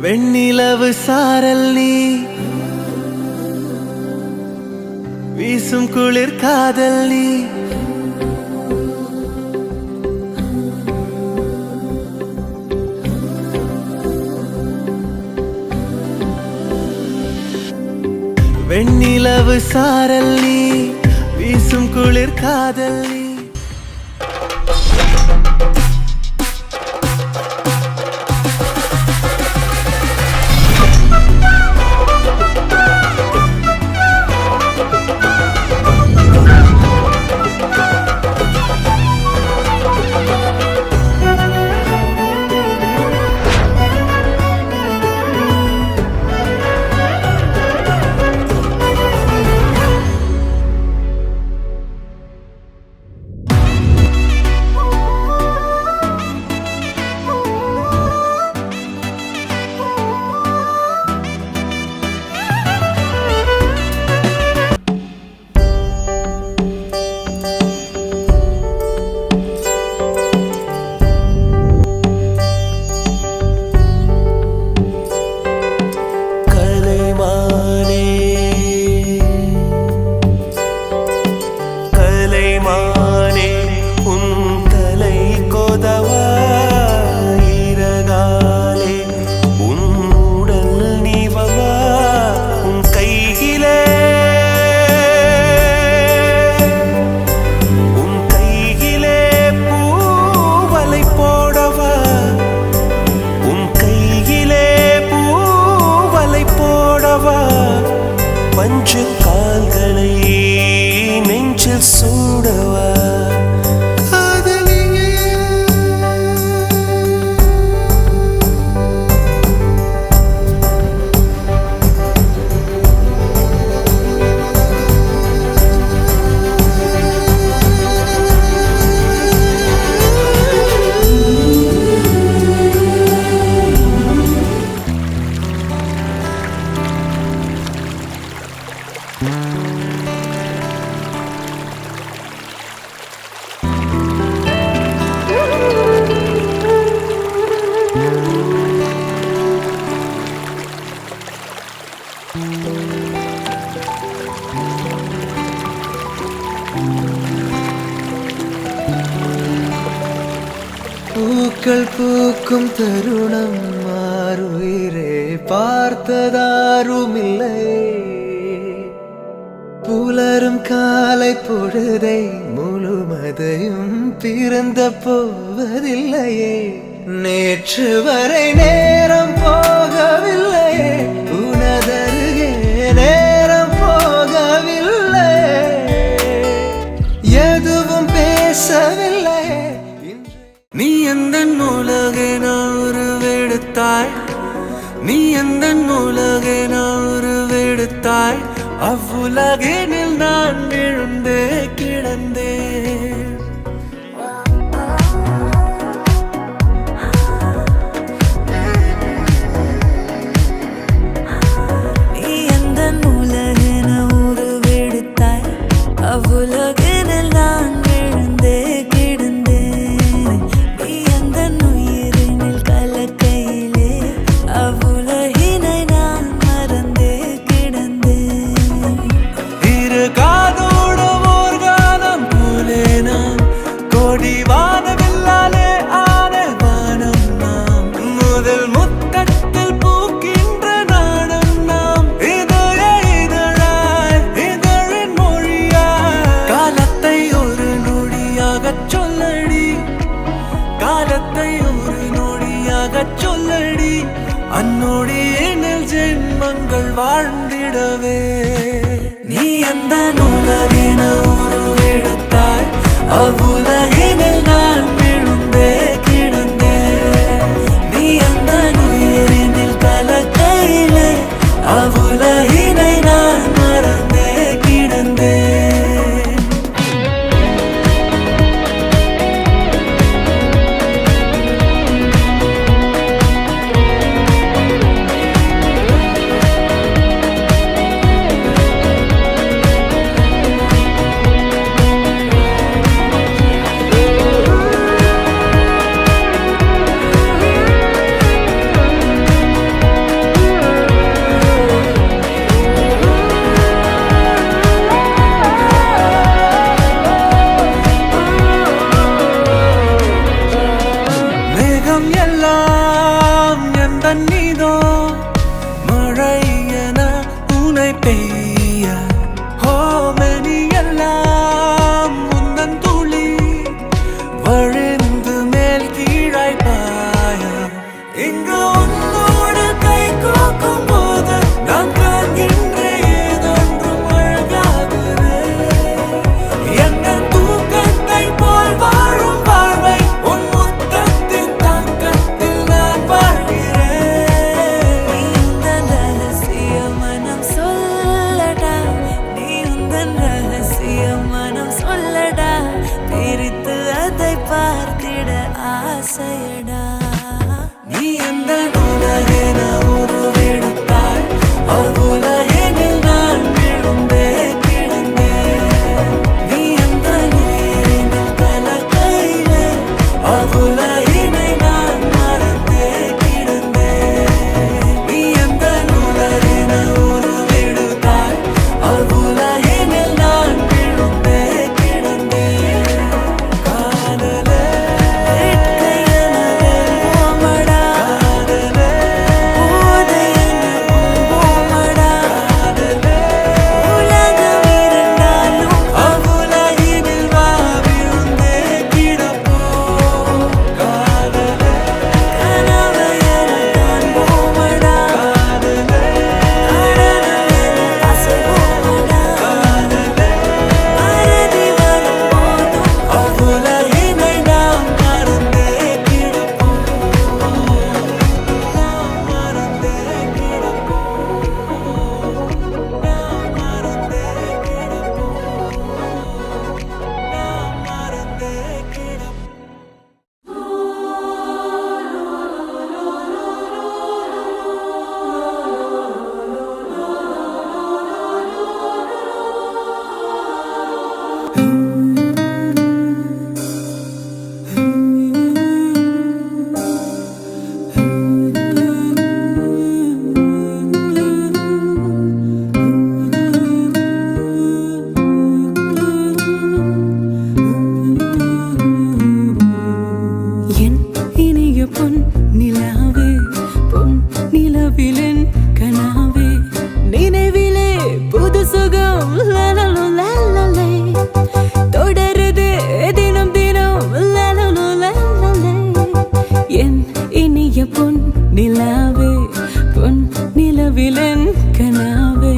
வெண்ணிலவு சாரல் நீ வீசும் குளிர் காதல் நீ வெண்ணிலவு சாரல் நீ வீசும் குளிர் காதல் நீ பஞ்சு கால்களை நெஞ்சில் சூடவா பூக்கள் பூக்கும் தருணம் மாறுயிரே பார்த்ததாருமில்லை புலரும் காலை பொழுதை முழுமதையும் பிறந்த போவதில்லையே நேற்று வரை நேரம் போகவில்லையே உனதருகே நேரம் போகவில்லை எதுவும் பேசவில்லை நீ எந்த உலகென உருவெடுத்தாய் நீ எந்த உலகென உருவெடுத்தாய் அவ்வுலகினில் நான் விழுந்தே கிடந்தேன் நீ எந்த உலகென உருவெடுத்தாய் அவ்வுலகினில் நான் விழுந்தே கிடந்தேன் நீ எந்த உயிரினில் கலக்கையிலே அவ்வுலகினை நான் மறந்தே கிடந்தேன் இரு காதோட ஓர் காலம் போலே நாம் கோடி வானவில்லாலே ஆன வானம் நாம் முதல் முத்தத்தில் பூக்கின்ற நாணம் நாம் இதழ இதழாய் இதழின் மொழியாய் காலத்தை ஒரு நொடியாகச் சொல்லடி காலத்தை ஒரு நொடியாகச் சொல்லடி அந்நொடியினில் ஜென்மங்கள் வாழ்ந்திடவே நீ எந்த உலகின உருவெடுத்தாய் அவ்வுலகினில் நான் விழுந்தே கிடந்தேன் நீ எந்த உயிரினில் கலக்கையிலே அவ்வுலகினை நான் மறந்தே கிடந்தேன் மேகம் எல்லாம் எந்தன் மீதோ மழை என உனை பெய்ய ஹோமனி எல்லாம் உந்தன் துளி வழிந்து மேல் கீழாய் பாய இங்கு உன்னோடு கை கோக்கும் போது நான் காண்கின்ற ஏதொன்றும் அழகாகிறேன் எங்கள் தூக்கத்தை போல் வாழும் வாழ்வை உன் முத்தத்தின் தாக்கத்தில் நான் வாழ்கிறேன் நீ உந்தன் ரகசிய மனம் சொல்லடா நீ உந்தன் ரகசிய மனம் சொல்லடா பிரித்து அதை பார்த்திட ஆசையடா நீ எந்த உலகென உருவெடுத்தாய் அவ்வுலகினில் நான் விழுந்தே கிடந்தேன் நீ எந்த நீரினில் கலக்கையிலே அவ்வுலகினை நான் மறந்தே கிடந்தேன் நீ எந்த உலகென உருவெடுத்தாய் அவ்வுலகினில் நான் விழுந்தே கிடந்தேன் காதலே என் இனிய பொன் நிலாவே பொன் நிலவிலன் கனாவே நினைவிலே புது சுகம் லலலு லலலை தொடருது தினம் தினம் லலலு லலலை என் இனிய பொன் நிலாவே பொன் நிலவிலன் கனாவே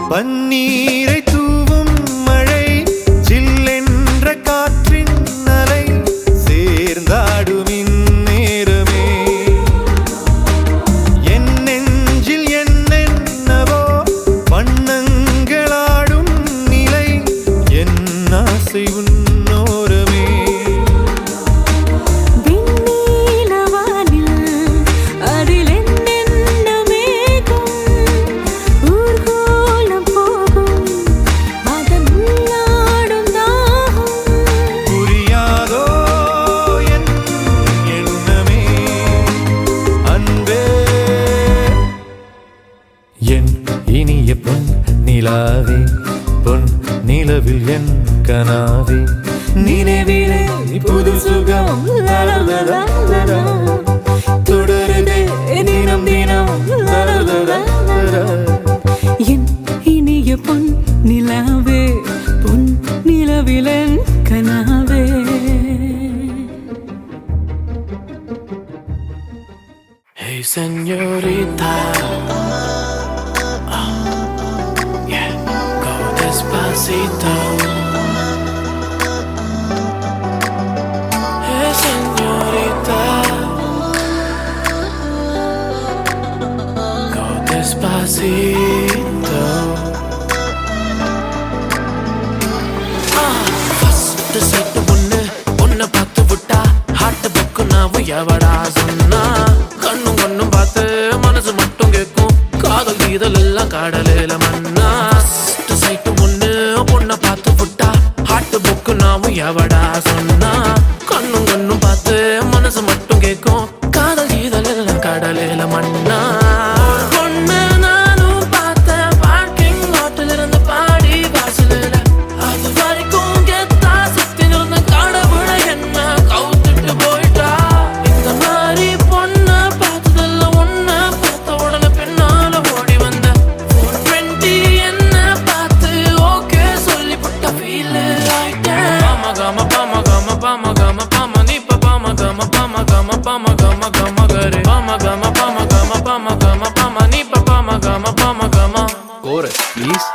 பன்னீரை தூவும் மழை சில்லென்ற காற்றின் அலை சேர்ந்தாடும் இந்நேரமே என் நெஞ்சில் என்னென்னவோ வண்ணங்களாடும் நிலை என் ஆசை உன்னோரமே விண்ணிலவானில் அதில் என்னென்ன மேகம் ஊர்கோலம் போகும் அதன் உள்ளாடும் தாகம் புரியாதோ என் எண்ணமே அன்பே என் இனிய பொன் நிலாவே பொன் நிலவில் என் கனாவே நினைவிலே புது சுகம் லலலலலலா தொடருதே தினம் தினம் லலலலலலா என் இனிய பொன் நிலாவே பொன் நிலவிலன் கனாவே Hey señorita yeah go despacito Hey señorita go despacito despacito. First sight பொண்ணு பார்த்து விட்டா ஹார்ட் புக்கு நாவும் எவடா சொன்னா கண்ணும் கண்ணும் பார்த்து மனசு மட்டும் கேட்கும் காதல் கீதல் எல்லாம் கடலில மண்ணா ஃபர்ஸ்ட் சைட்டு பொண்ணை பார்த்து விட்டா ஹார்ட் புக்கு நாவும் எவடா சொன்னா கண்ணும் கண்ணும் பார்த்து மனசு மட்டும் கேட்கும் காதல் கீதல் எல்லாம் கடலில மண்ணா பொண்ணு நானும் பார்த்தேன் பார்க்கிங் ஹோட்டல் இருந்து பாடி வாசலில் அது வரைக்கும் கெத்தா சுத்தி நிறந்த கடவுள என்ன கவுத்துட்டு போயிட்டா இந்த மாதிரி பொண்ணை பார்த்ததல்ல ஒன்ன பார்த்த உடனே பின்னால ஓடி வந்த 420 என்ன பார்த்து ஓகே சொல்லி புட்ட ஃபீல் ஆயிட்டேன் பாம கம பாம கம பாம கம பாம நீப்ப பாம கம பாம கம பாம கம கம கரு பாம கம பாம கம பாம கம பாம நீப்ப பாம கம பாம கம கோரஸ் ப்ளீஸ்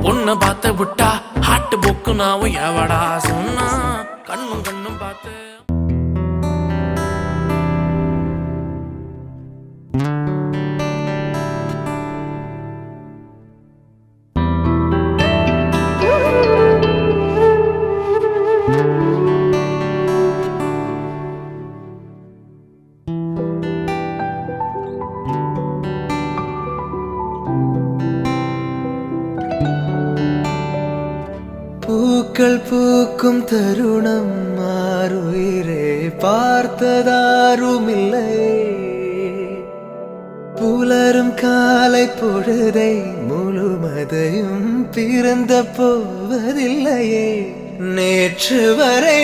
பொண்ணு பார்த்து விட்டா ஹார்ட் புக்கு நாவும் எவடா சொன்னா கண்ணும் கண்ணும் பார்த்து பூக்கள் பூக்கும் தருணம் மாறுயிரே பார்த்ததாருமில்லை புலரும் காலை பொழுதை முழுமதையும் பிறந்த போவதில்லையே நேற்று வரை